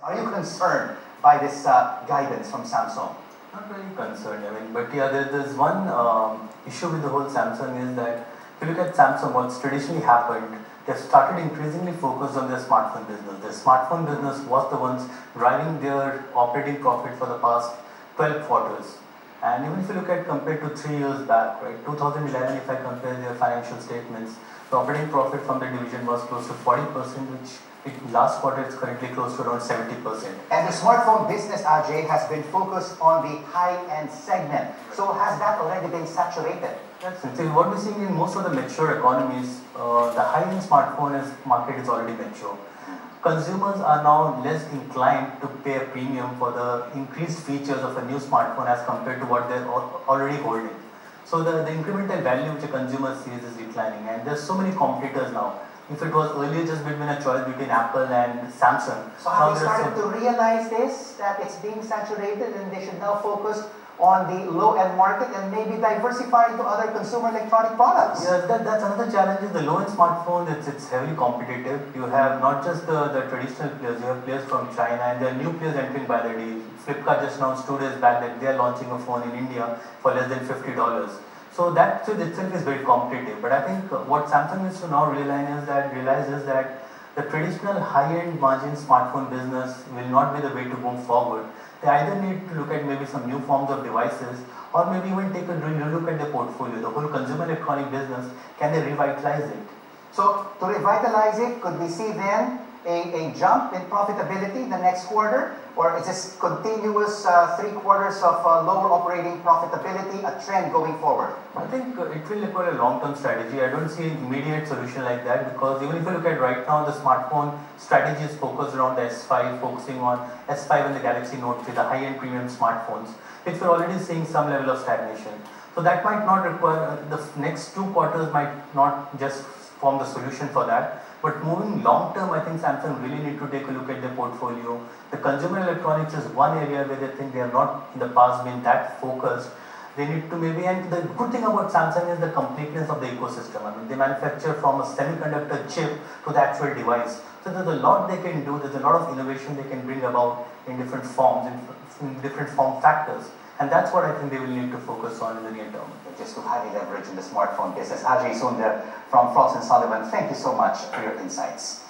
Are you concerned by this guidance from Samsung? Not very concerned, but yeah, there's one issue with the whole Samsung is that if you look at Samsung, what's traditionally happened, they've started increasingly focused on their smartphone business. Their smartphone business was the ones driving their operating profit for the past 12 quarters. And even if you look at compared to 3 years back, right, 2011, if I compare their financial statements, the operating profit from the division was close to 40%, which last quarter it's currently close to around 70%. And the smartphone business, Ajay, has been focused on the high-end segment. So has that already been saturated? That's it. So what we're seeing in most of the mature economies, the high-end smartphone market is already mature. Consumers are now less inclined to pay a premium for the increased features of a new smartphone as compared to what they're already holding. So the incremental value which a consumer sees is declining, and there's so many competitors now. If it was earlier just between a choice between Apple and Samsung. So have they started to realize this, that it's being saturated and they should now focus on the low-end market and maybe diversify into other consumer electronic products? Yeah, that's another challenge is the low-end smartphone, it's heavily competitive. You have not just the traditional players, you have players from China and there are new players entering by the day. Flipkart just announced 2 days back that they are launching a phone in India for less than $50. So that itself is very competitive. But I think what Samsung needs to now realize is that the traditional high-end margin smartphone business will not be the way to move forward. They either need to look at maybe some new forms of devices or maybe even take a look at their portfolio. The whole consumer electronic business, can they revitalize it? So to revitalize it, could we see then a jump in profitability the next quarter? Or is this continuous 3 quarters of lower operating profitability a trend going forward? I think it will require a long-term strategy. I don't see an immediate solution like that because even if you look at right now, the smartphone strategy is focused around the S5, focusing on S5 and the Galaxy Note 3, the high-end premium smartphones, which we're already seeing some level of stagnation. So that might not require, the next 2 quarters might not just form the solution for that. But moving long term, I think Samsung really need to take a look at their portfolio. The consumer electronics is one area where they think they have not in the past been that focused. They need to maybe, and the good thing about Samsung is the completeness of the ecosystem. I mean, they manufacture from a semiconductor chip to the actual device. So there's a lot they can do, there's a lot of innovation they can bring about in different forms, in different form factors. And that's what I think they will need to focus on in the near term. Just to highly leverage in the smartphone business. Ajay Sunder from Frost & Sullivan, thank you so much for your insights.